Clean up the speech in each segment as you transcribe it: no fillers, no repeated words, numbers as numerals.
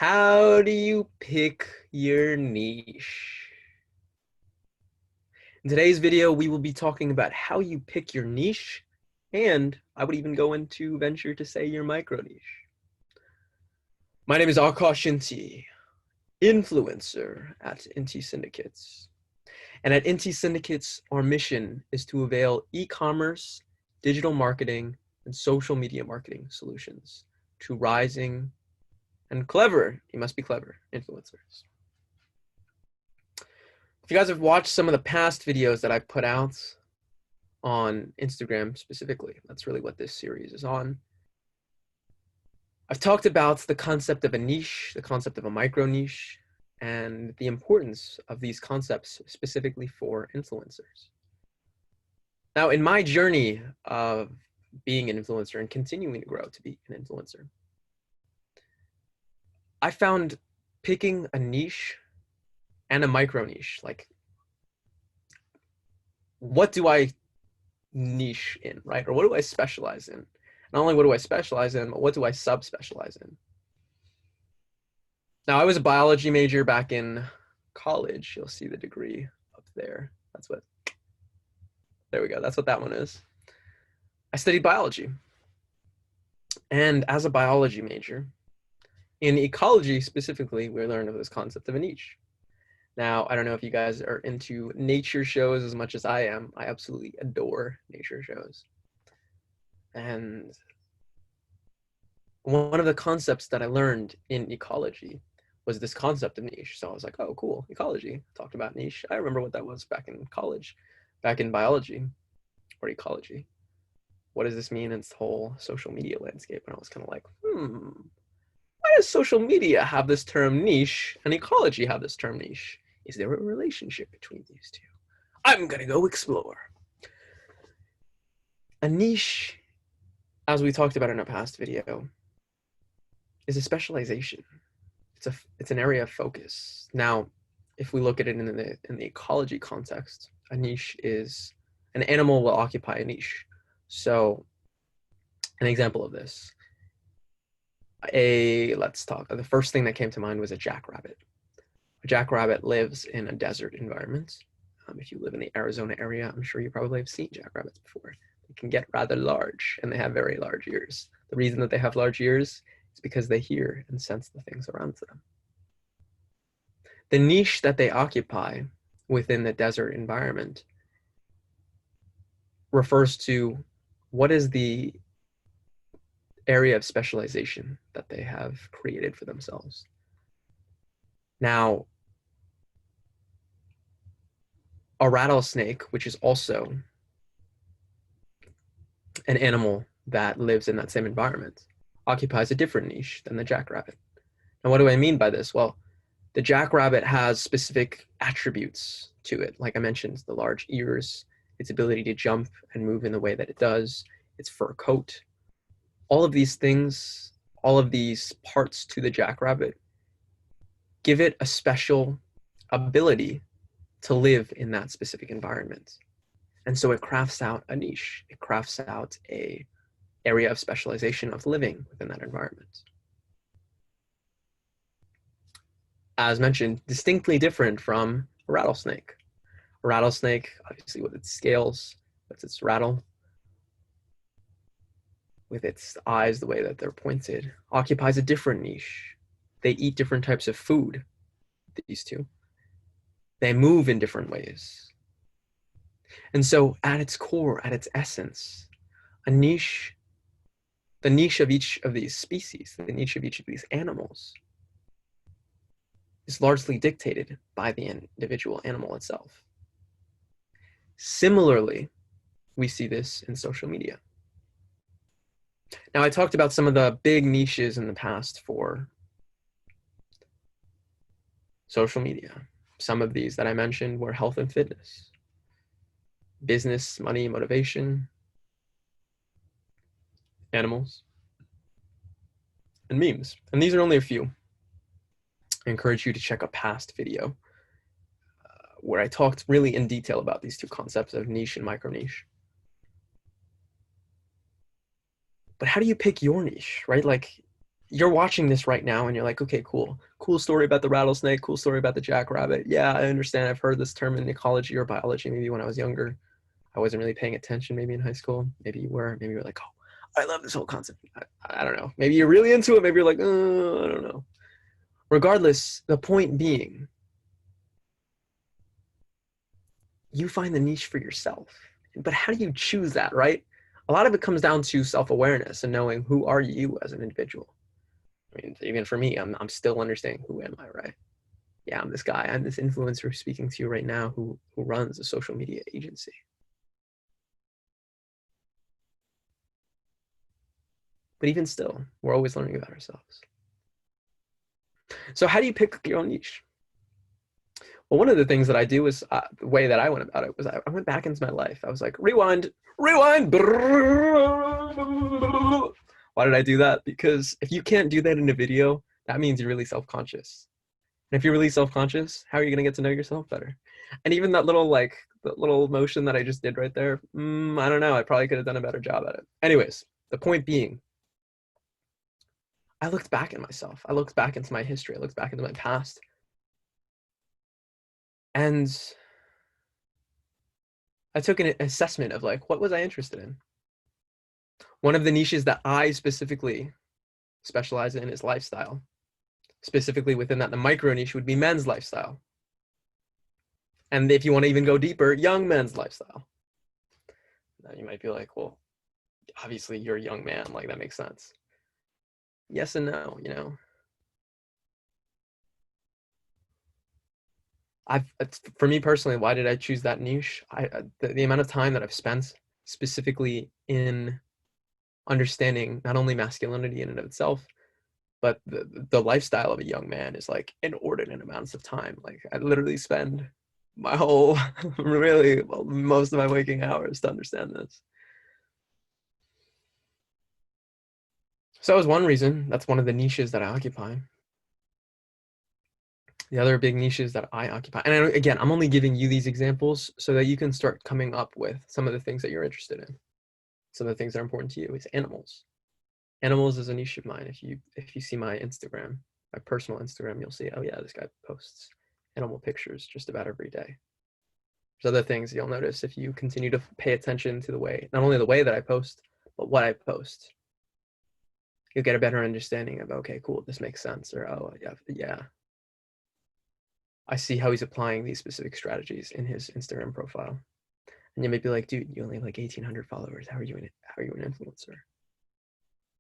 How do you pick your niche? In today's video, we will be talking about how you pick your niche, and I would even go into venture to say your micro niche. My name is Akash Inti, influencer at Inti Syndicates. And at Inti Syndicates, our mission is to avail e-commerce, digital marketing, and social media marketing solutions to rising and clever, you must be clever, influencers. If you guys have watched some of the past videos that I've put out on Instagram specifically, that's really what this series is on. I've talked about the concept of a niche, the concept of a micro niche, and the importance of these concepts specifically for influencers. Now, in my journey of being an influencer and continuing to grow to be an influencer, I found picking a niche and a micro niche, like what do I niche in, right? Or what do I specialize in? Not only what do I specialize in, but what do I subspecialize in? Now, I was a biology major back in college. You'll see the degree up there. There we go. That's what that one is. I studied biology. And as a biology major, in ecology specifically, we learned of this concept of a niche. Now, I don't know if you guys are into nature shows as much as I am. I absolutely adore nature shows. And one of the concepts that I learned in ecology was this concept of niche. So I was like, oh, cool, ecology. Talked about niche. I remember what that was back in college, back in biology or ecology. What does this mean in this whole social media landscape? And I was kind of like, why does social media have this term niche and ecology have this term niche? Is there a relationship between these two? I'm gonna go explore. A niche, as we talked about in a past video, is a specialization. It's an area of focus. Now, if we look at it in the ecology context, a niche is an animal will occupy a niche. So, an example of this, the first thing that came to mind was a jackrabbit. A jackrabbit lives in a desert environment. If you live in the Arizona area, I'm sure you probably have seen jackrabbits before. They can get rather large, and they have very large ears. The reason that they have large ears is because they hear and sense the things around them. The niche that they occupy within the desert environment refers to what is the area of specialization that they have created for themselves. Now, a rattlesnake, which is also an animal that lives in that same environment, occupies a different niche than the jackrabbit. And what do I mean by this? Well, the jackrabbit has specific attributes to it. Like I mentioned, the large ears, its ability to jump and move in the way that it does, its fur coat. All of these things, all of these parts to the jackrabbit give it a special ability to live in that specific environment. And so it crafts out a niche. It crafts out an area of specialization of living within that environment. As mentioned, distinctly different from a rattlesnake. A rattlesnake, obviously with its scales, with its rattle, with its eyes, the way that they're pointed, occupies a different niche. They eat different types of food, these two. They move in different ways. And so at its core, at its essence, a niche, the niche of each of these species, the niche of each of these animals, is largely dictated by the individual animal itself. Similarly, we see this in social media. Now, I talked about some of the big niches in the past for social media. Some of these that I mentioned were health and fitness, business, money, motivation, animals, and memes. And these are only a few. I encourage you to check a past video where I talked really in detail about these two concepts of niche and micro niche. But how do you pick your niche, right? Like, you're watching this right now and you're like, okay, cool story about the rattlesnake, cool story about the jackrabbit. Yeah, I understand. I've heard this term in ecology or biology maybe when I was younger. I wasn't really paying attention maybe in high school. Maybe you were. Maybe you're like, oh, I love this whole concept. I don't know. Maybe you're really into it. Maybe you're like, I don't know. Regardless, the point being, you find the niche for yourself. But how do you choose that, right? A lot of it comes down to self-awareness and knowing who are you as an individual. I mean, even for me, I'm still understanding who am I, right? Yeah, I'm this guy. I'm this influencer speaking to you right now who runs a social media agency. But even still, we're always learning about ourselves. So how do you pick your own niche? Well, one of the things that I do is the way that I went about it was I went back into my life. I was like, rewind, rewind. Why did I do that? Because if you can't do that in a video, that means you're really self-conscious. And if you're really self-conscious, how are you going to get to know yourself better? And even that little the little motion that I just did right there, I don't know. I probably could have done a better job at it. Anyways, the point being, I looked back at myself. I looked back into my history. I looked back into my past. And I took an assessment of like, what was I interested in? One of the niches that I specifically specialize in is lifestyle. Specifically within that, the micro niche would be men's lifestyle. And if you want to even go deeper, young men's lifestyle. Now you might be like, well, obviously you're a young man, like that makes sense. Yes and no, you know. For me personally, why did I choose that niche? The amount of time that I've spent specifically in understanding not only masculinity in and of itself, but the lifestyle of a young man is like inordinate amounts of time. Like I literally spend my whole, really, well, most of my waking hours to understand this. So that was one reason. That's one of the niches that I occupy. The other big niches that I occupy, and again, I'm only giving you these examples so that you can start coming up with some of the things that you're interested in. Some of the things that are important to you is animals. Animals is a niche of mine. If you see my Instagram, my personal Instagram, you'll see, oh yeah, this guy posts animal pictures just about every day. There's other things you'll notice if you continue to pay attention to the way, not only the way that I post, but what I post. You'll get a better understanding of, okay, cool, this makes sense, or oh yeah, I see how he's applying these specific strategies in his Instagram profile. And you may be like, dude, you only have like 1,800 followers. How are you an influencer?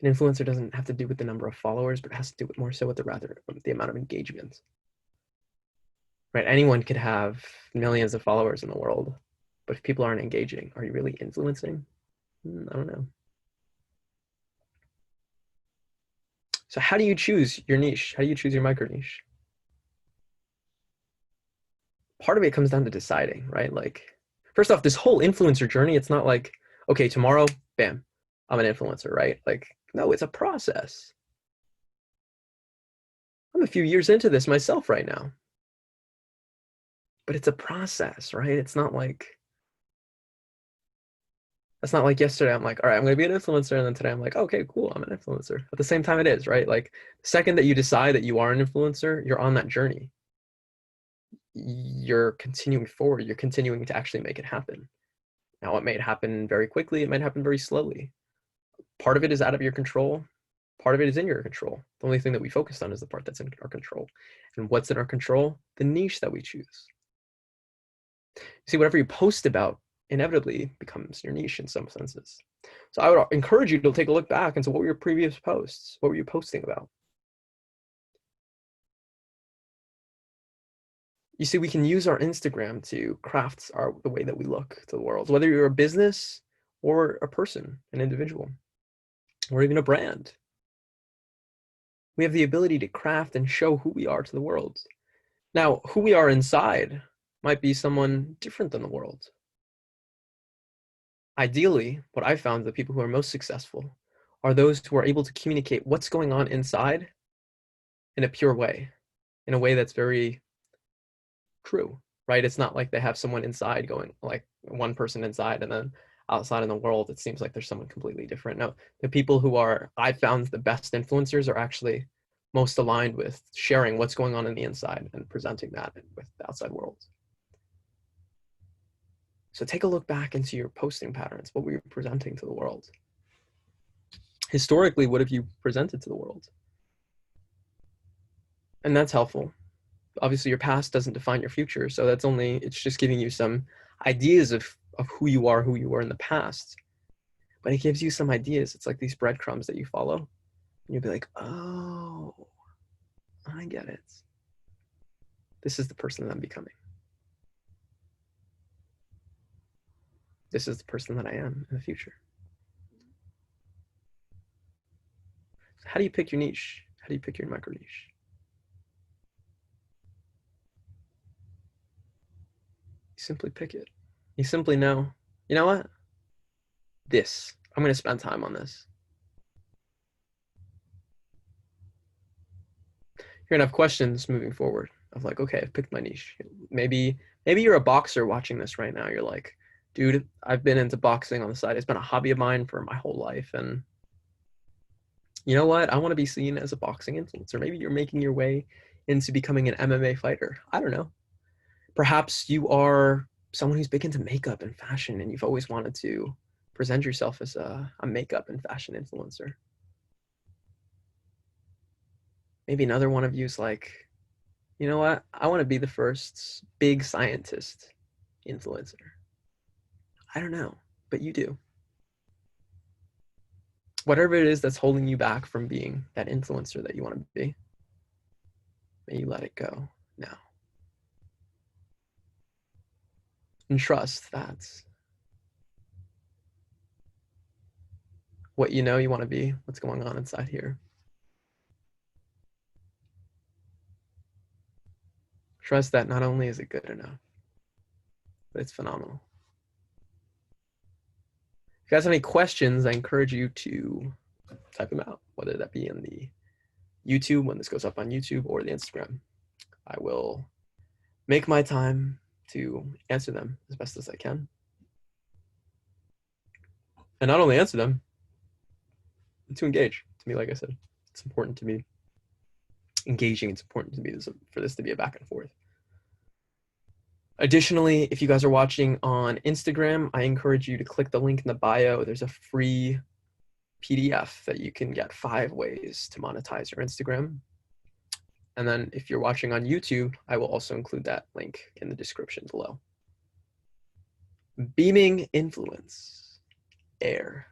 An influencer doesn't have to do with the number of followers, but it has to do with more so with the amount of engagement. Right? Anyone could have millions of followers in the world, but if people aren't engaging, are you really influencing? I don't know. So how do you choose your niche? How do you choose your micro niche? Part of it comes down to deciding, right? Like, first off, this whole influencer journey, it's not like, okay, tomorrow, bam, I'm an influencer, right? Like, no, it's a process. I'm a few years into this myself right now, but it's a process, right? It's not like yesterday I'm like, all right, I'm going to be an influencer. And then today I'm like, okay, cool, I'm an influencer. At the same time, it is, right? Like, the second that you decide that you are an influencer, you're on that journey. You're continuing forward. You're continuing to actually make it happen. Now, it might happen very quickly. It might happen very slowly. Part of it is out of your control. Part of it is in your control. The only thing that we focused on is the part that's in our control. And what's in our control? The niche that we choose. You see, whatever you post about inevitably becomes your niche in some senses. So I would encourage you to take a look back into what were your previous posts? What were you posting about? You see, we can use our Instagram to craft the way that we look to the world, whether you're a business or a person, an individual, or even a brand. We have the ability to craft and show who we are to the world. Now, who we are inside might be someone different than the world. Ideally, what I've found the people who are most successful are those who are able to communicate what's going on inside in a pure way, in a way that's very true, right? It's not like they have someone inside going, like one person inside, and then outside in the world, it seems like there's someone completely different. No, the people who are, I found the best influencers are actually most aligned with sharing what's going on in the inside and presenting that with the outside world. So take a look back into your posting patterns. What were you presenting to the world? Historically, what have you presented to the world? And that's helpful. Obviously, your past doesn't define your future, so it's just giving you some ideas of who you were in the past. But it gives you some ideas. It's like these breadcrumbs that you follow. And you'll be like, oh, I get it. This is the person that I'm becoming. This is the person that I am in the future. How do you pick your niche? How do you pick your micro niche? You simply pick it. You simply know, you know what? I'm going to spend time on this. You're going to have questions moving forward of like, okay, I've picked my niche. Maybe you're a boxer watching this right now. You're like, dude, I've been into boxing on the side. It's been a hobby of mine for my whole life. And you know what? I want to be seen as a boxing influencer. Maybe you're making your way into becoming an MMA fighter. I don't know. Perhaps you are someone who's big into makeup and fashion, and you've always wanted to present yourself as a makeup and fashion influencer. Maybe another one of you is like, you know what? I want to be the first big scientist influencer. I don't know, but you do. Whatever it is that's holding you back from being that influencer that you want to be, may you let it go now. And trust that what you know you want to be, what's going on inside here. Trust that not only is it good enough, but it's phenomenal. If you guys have any questions, I encourage you to type them out, whether that be in the YouTube when this goes up on YouTube or the Instagram. I will make my time to answer them as best as I can. And not only answer them, to engage. To me, like I said, it's important to me. Engaging, it's important to me for this to be a back and forth. Additionally, if you guys are watching on Instagram, I encourage you to click the link in the bio. There's a free PDF that you can get 5 ways to monetize your Instagram. And then if you're watching on YouTube, I will also include that link in the description below. Beaming influence, air.